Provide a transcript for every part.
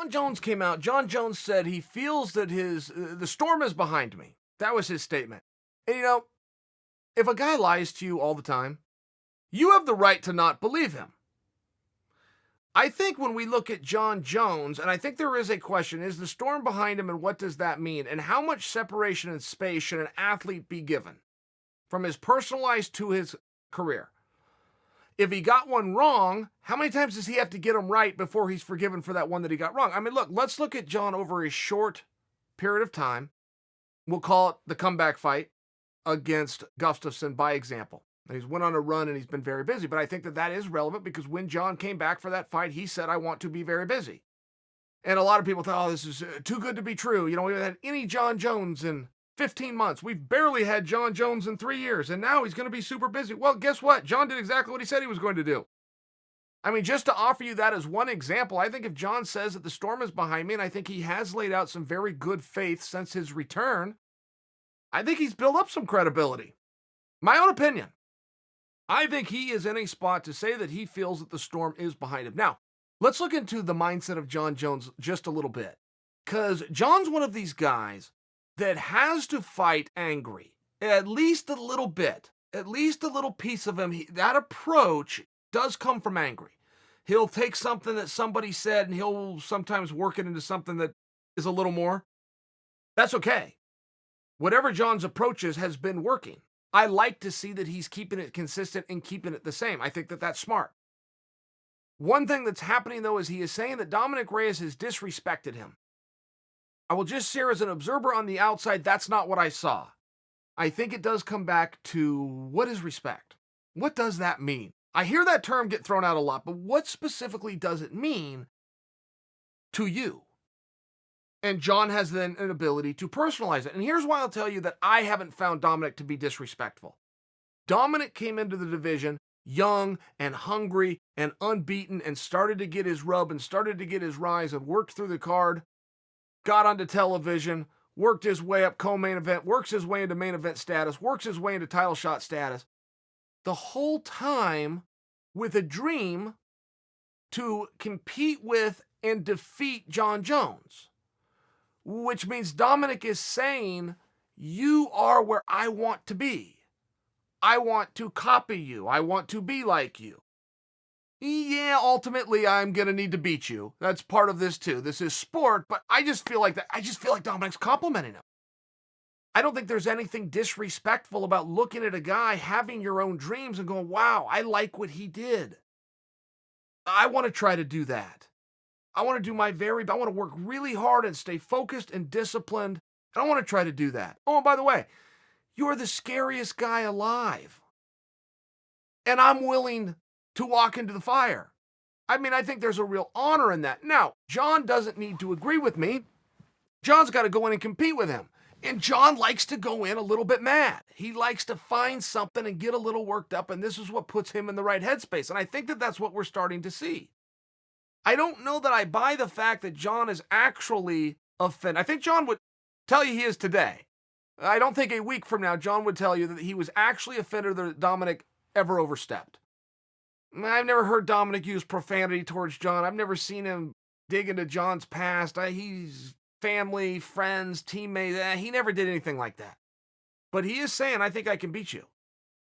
Jon Jones came out, Jon Jones said he feels that the storm is behind me. That was his statement. And if a guy lies to you all the time, you have the right to not believe him. I think when we look at Jon Jones, and I think there is a question, is the storm behind him and what does that mean? And how much separation and space should an athlete be given from his personal life to his career? If he got one wrong, how many times does he have to get them right before he's forgiven for that one that he got wrong? I mean, look, let's look at Jon over a short period of time. We'll call it the comeback fight against Gustafsson by example. He's went on a run and he's been very busy, but I think that is relevant because when Jon came back for that fight, he said, I want to be very busy. And a lot of people thought, oh, this is too good to be true. We haven't had any Jon Jones in 15 months. We've barely had Jon Jones in 3 years, and now he's going to be super busy. Well, guess what? Jon did exactly what he said he was going to do. I mean, just to offer you that as one example, I think if Jon says that the storm is behind me, and I think he has laid out some very good faith since his return, I think he's built up some credibility. My own opinion. I think he is in a spot to say that he feels that the storm is behind him. Now, let's look into the mindset of Jon Jones just a little bit. Because Jon's one of these guys that has to fight angry, at least a little bit, at least a little piece of him. That approach does come from angry. He'll take something that somebody said and he'll sometimes work it into something that is a little more. That's okay. Whatever Jon's approach is has been working. I like to see that he's keeping it consistent and keeping it the same. I think that that's smart. One thing that's happening, though, is he is saying that Dominick Reyes has disrespected him. I will just share as an observer on the outside, that's not what I saw. I think it does come back to what is respect? What does that mean? I hear that term get thrown out a lot, but what specifically does it mean to you? And Jon has then an ability to personalize it. And here's why I'll tell you that I haven't found Dominick to be disrespectful. Dominick came into the division young and hungry and unbeaten and started to get his rub and started to get his rise and worked through the card, got onto television, worked his way up co-main event, works his way into main event status, works his way into title shot status. The whole time with a dream to compete with and defeat Jon Jones. Which means Dominick is saying, you are where I want to be. I want to copy you. I want to be like you. Yeah, ultimately, I'm going to need to beat you. That's part of this too. This is sport, but I just feel like that. I just feel like Dominick's complimenting him. I don't think there's anything disrespectful about looking at a guy having your own dreams and going, wow, I like what he did. I want to try to do that. I want to do my I want to work really hard and stay focused and disciplined. And I want to try to do that. Oh, and by the way, you're the scariest guy alive. And I'm willing to walk into the fire. I mean, I think there's a real honor in that. Now, Jon doesn't need to agree with me. Jon's got to go in and compete with him. And Jon likes to go in a little bit mad. He likes to find something and get a little worked up, and this is what puts him in the right headspace. And I think that that's what we're starting to see. I don't know that I buy the fact that Jon is actually offended. I think Jon would tell you he is today. I don't think a week from now Jon would tell you that he was actually offended that Dominick ever overstepped. I've never heard Dominick use profanity towards Jon. I've never seen him dig into Jon's past. He's family, friends, teammates. He never did anything like that. But he is saying, I think I can beat you.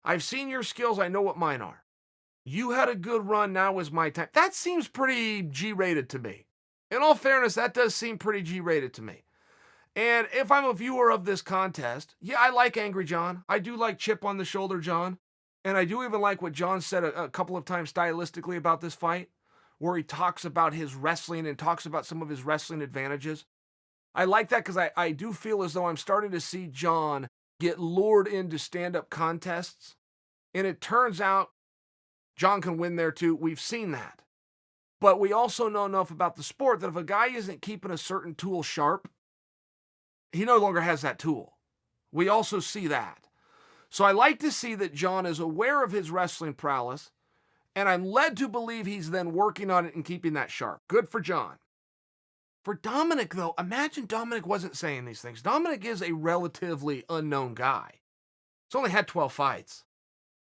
I've seen your skills. I know what mine are. You had a good run, now is my time. That seems pretty G-rated to me. In all fairness, that does seem pretty G-rated to me. And if I'm a viewer of this contest, yeah, I like Angry Jon. I do like chip on the shoulder Jon. And I do even like what Jon said a couple of times stylistically about this fight, where he talks about his wrestling and talks about some of his wrestling advantages. I like that because I do feel as though I'm starting to see Jon get lured into stand-up contests. And it turns out Jon can win there too. We've seen that. But we also know enough about the sport that if a guy isn't keeping a certain tool sharp, he no longer has that tool. We also see that. So I like to see that Jon is aware of his wrestling prowess, and I'm led to believe he's then working on it and keeping that sharp. Good for Jon. For Dominick, though, imagine Dominick wasn't saying these things. Dominick is a relatively unknown guy. He's only had 12 fights.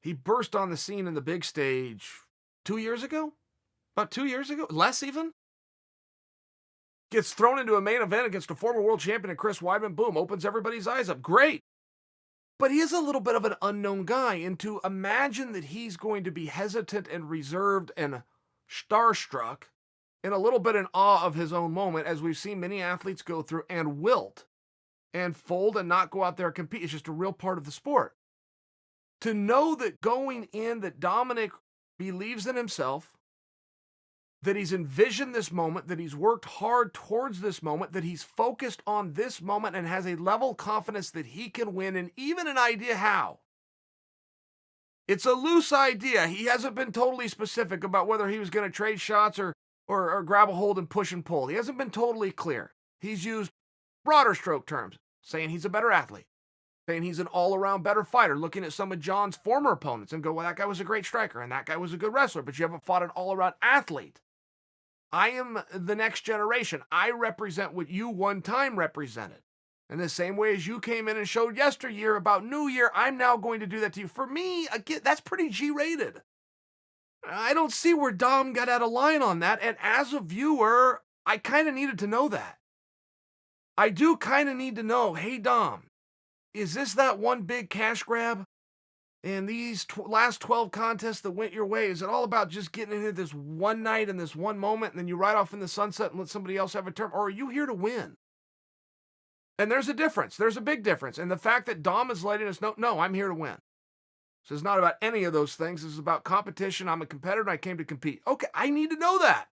He burst on the scene in the big stage 2 years ago? About 2 years ago? Less even? Gets thrown into a main event against a former world champion and Chris Weidman. Boom, opens everybody's eyes up. Great. But he is a little bit of an unknown guy, and to imagine that he's going to be hesitant and reserved and starstruck and a little bit in awe of his own moment, as we've seen many athletes go through, and wilt and fold and not go out there and compete. It's just a real part of the sport. To know that going in, that Dominick believes in himself, that he's envisioned this moment, that he's worked hard towards this moment, that he's focused on this moment and has a level of confidence that he can win, and even an idea how. It's a loose idea. He hasn't been totally specific about whether he was going to trade shots or grab a hold and push and pull. He hasn't been totally clear. He's used broader stroke terms, saying he's a better athlete, saying he's an all-around better fighter, looking at some of Jon's former opponents and go, well, that guy was a great striker and that guy was a good wrestler, but you haven't fought an all-around athlete. I am the next generation. I represent what you one time represented. In the same way as you came in and showed yesteryear about New Year, I'm now going to do that to you. For me, again, that's pretty G-rated. I don't see where Dom got out of line on that, and as a viewer, I kind of needed to know that. I do kind of need to know, hey, Dom, is this that one big cash grab? And these last 12 contests that went your way, is it all about just getting into this one night and this one moment, and then you ride off in the sunset and let somebody else have a turn? Or are you here to win? And there's a difference. There's a big difference. And the fact that Dom is letting us know, no, I'm here to win. So it's not about any of those things. This is about competition. I'm a competitor and I came to compete. Okay, I need to know that.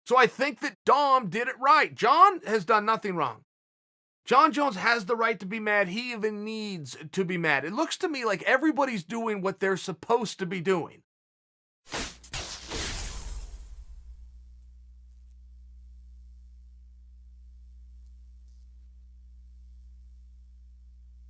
So I think that Dom did it right. Jon has done nothing wrong. Jon Jones has the right to be mad. He even needs to be mad. It looks to me like everybody's doing what they're supposed to be doing.